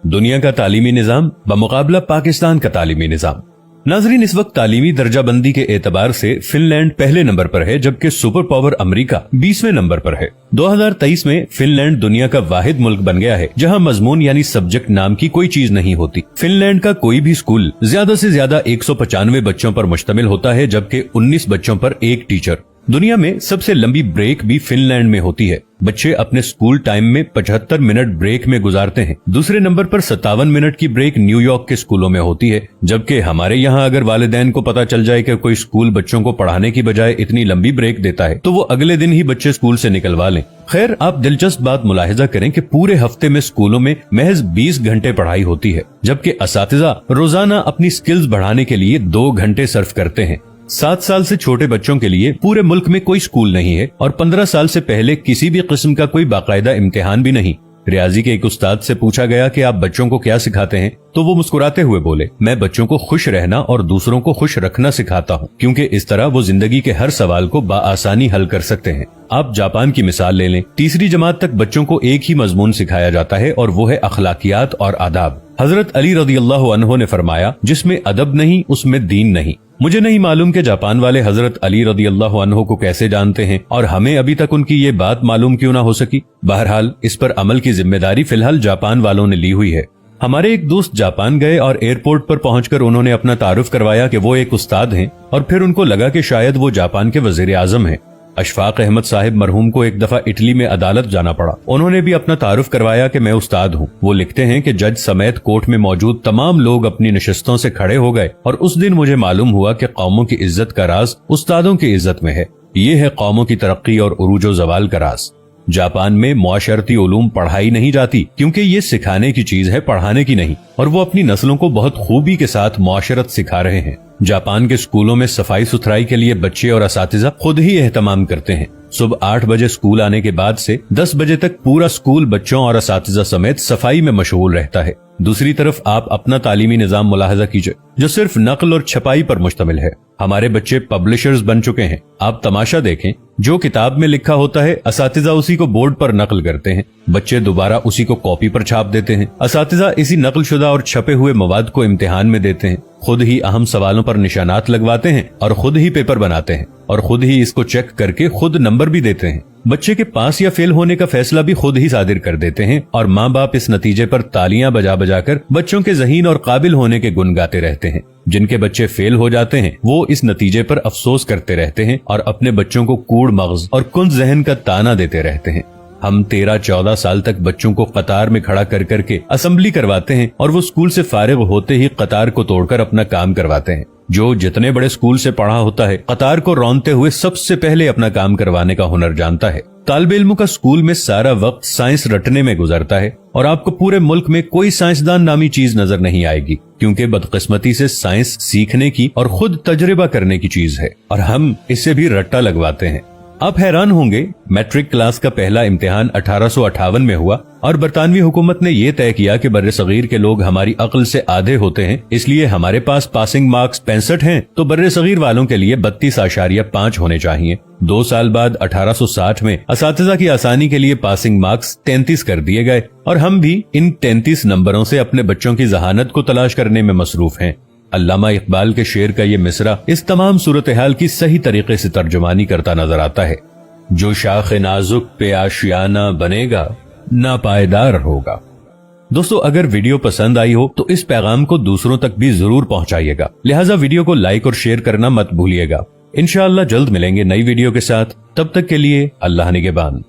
दुनिया का तालीमी निज़ाम बमुकाबला पाकिस्तान का तालीमी निज़ाम। नाजरीन, इस वक्त तालीमी दर्जाबंदी के एतबार से फिनलैंड पहले नंबर पर है, जबकि सुपर पावर अमेरिका 20वें नंबर पर है। 2023 में फिनलैंड दुनिया का वाहिद मुल्क बन गया है जहां मजमून यानी सब्जेक्ट नाम की कोई चीज नहीं होती। फिनलैंड का कोई भी स्कूल ज्यादा से ज्यादा 195 बच्चों पर मुश्तमिल होता है, जबकि 19 बच्चों पर एक टीचर। दुनिया में सबसे लंबी ब्रेक भी फिनलैंड में होती है। बच्चे अपने स्कूल टाइम में 75 मिनट ब्रेक में गुजारते हैं। दूसरे नंबर पर 57 मिनट की ब्रेक न्यूयॉर्क के स्कूलों में होती है, जबकि हमारे यहाँ अगर वालिदैन को पता चल जाए कि कोई स्कूल बच्चों को पढ़ाने की बजाय इतनी लंबी ब्रेक देता है तो वो अगले दिन ही बच्चे स्कूल से निकलवा लें। खैर, आप दिलचस्प बात मुलाहिजा करें कि पूरे हफ्ते में स्कूलों में महज 20 घंटे पढ़ाई होती है, जबकि असातिज़ा रोजाना अपनी स्किल्स बढ़ाने के लिए 2 घंटे सर्फ करते हैं। 7 साल से छोटे बच्चों के लिए पूरे मुल्क में कोई स्कूल नहीं है और 15 साल से पहले किसी भी किस्म का कोई बाकायदा इम्तिहान भी नहीं। रियाजी के एक उस्ताद से पूछा गया कि आप बच्चों को क्या सिखाते हैं, तो वो मुस्कुराते हुए बोले, मैं बच्चों को खुश रहना और दूसरों को खुश रखना सिखाता हूँ, क्योंकि इस तरह वो जिंदगी के हर सवाल को बाआसानी हल कर सकते हैं। आप जापान की मिसाल ले लें। तीसरी जमात तक बच्चों को एक ही मजमून सिखाया जाता है और वो है अखलाकियात और आदाब। हजरत अली रज़ियल्लाहु अन्हु ने फरमाया, जिसमें अदब नहीं उसमें दीन नहीं। मुझे नहीं मालूम कि जापान वाले हजरत अली रज़ियल्लाहु अन्हु को कैसे जानते हैं और हमें अभी तक उनकी ये बात मालूम क्यों ना हो सकी। बहरहाल, इस पर अमल की जिम्मेदारी फिलहाल जापान वालों ने ली हुई है। हमारे एक दोस्त जापान गए और एयरपोर्ट पर पहुंचकर उन्होंने अपना तारुफ करवाया कि वो एक उस्ताद हैं, और फिर उनको लगा कि शायद वो जापान के वजीर आजम हैं। अशफाक अहमद साहिब मरहूम को एक दफा इटली में अदालत जाना पड़ा। उन्होंने भी अपना तारुफ करवाया कि मैं उस्ताद हूँ। वो लिखते हैं कि जज समेत कोर्ट में मौजूद तमाम लोग अपनी नशिस्तों से खड़े हो गए और उस दिन मुझे मालूम हुआ कि कौमों की इज्जत का राज उस्तादों की इज्जत में है। ये है कौमों की तरक्की और उरूजो जवाल का राज। जापान में मुआशरती उलूम पढ़ाई नहीं जाती, क्योंकि ये सिखाने की चीज है, पढ़ाने की नहीं, और वो अपनी नस्लों को बहुत खूबी के साथ मुआशरत सिखा रहे हैं। जापान के स्कूलों में सफाई सुथराई के लिए बच्चे और असातिज़ा खुद ही एहतमाम करते हैं। सुबह 8 बजे स्कूल आने के बाद से 10 बजे तक पूरा स्कूल बच्चों और असातिज़ा समेत सफाई में मशगूल रहता है। दूसरी तरफ आप अपना तालीमी निज़ाम मुलाहजा कीजिए, जो सिर्फ नकल और छपाई पर मुश्तमिल है। हमारे बच्चे पब्लिशर्स बन चुके हैं। आप तमाशा देखें, जो किताब में लिखा होता है असातिज़ा उसी को बोर्ड पर नकल करते हैं, बच्चे दोबारा उसी को कॉपी पर छाप देते हैं। असातिज़ा इसी नकलशुदा और छपे हुए मवाद को इम्तिहान में देते हैं, खुद ही अहम सवालों पर निशानात लगवाते हैं और खुद ही पेपर बनाते हैं और खुद ही इसको चेक करके खुद नंबर भी देते हैं। बच्चे के पास या फेल होने का फैसला भी खुद ही सादिर कर देते हैं और माँ बाप इस नतीजे पर तालियां बजा बजा कर बच्चों के ज़हीन और काबिल होने के गुण गाते रहते हैं। जिनके बच्चे फेल हो जाते हैं वो इस नतीजे पर अफसोस करते रहते हैं और अपने बच्चों को कूड़ मगज और कुंद जहन का ताना देते रहते हैं। हम 13-14 साल तक बच्चों को कतार में खड़ा कर करके असेंबली करवाते हैं और वो स्कूल से फारिग होते ही कतार को तोड़कर अपना काम करवाते हैं। जो जितने बड़े स्कूल से पढ़ा होता है, कतार को रौंदते हुए सबसे पहले अपना काम करवाने का हुनर जानता है। तालिबे इल्मों का स्कूल में सारा वक्त साइंस रटने में गुजरता है और आपको पूरे मुल्क में कोई साइंसदान नामी चीज नजर नहीं आएगी, क्योंकि बदकिस्मती से साइंस सीखने की और खुद तजर्बा करने की चीज है और हम इससे भी रट्टा लगवाते हैं। आप हैरान होंगे, मैट्रिक क्लास का पहला इम्तिहान 1858 में हुआ और बरतानवी हुकूमत ने यह तय किया कि बर्रे सगीर के लोग हमारी अक्ल से आधे होते हैं, इसलिए हमारे पास पासिंग मार्क्स 65 हैं, तो बर्रे सगीर वालों के लिए 32.5 होने चाहिए। 2 साल बाद 1860 में असातिज़ा की आसानी के लिए पासिंग मार्क्स 33 कर दिए गए और हम भी इन 33 नंबरों से अपने बच्चों की जहानत को तलाश करने में मसरूफ हैं। अल्लामा इकबाल के शेर का ये मिसरा इस तमाम सूरत हाल की सही तरीके से तर्जुमानी करता नजर आता है। जो शाख नाजुक पे आशियाना बनेगा, ना पायदार होगा। दोस्तों, अगर वीडियो पसंद आई हो तो इस पैगाम को दूसरों तक भी जरूर पहुंचाइएगा, लिहाजा वीडियो को लाइक और शेयर करना मत भूलिएगा। इंशाअल्लाह जल्द मिलेंगे नई वीडियो के साथ, तब तक के लिए अल्लाह निगहबान।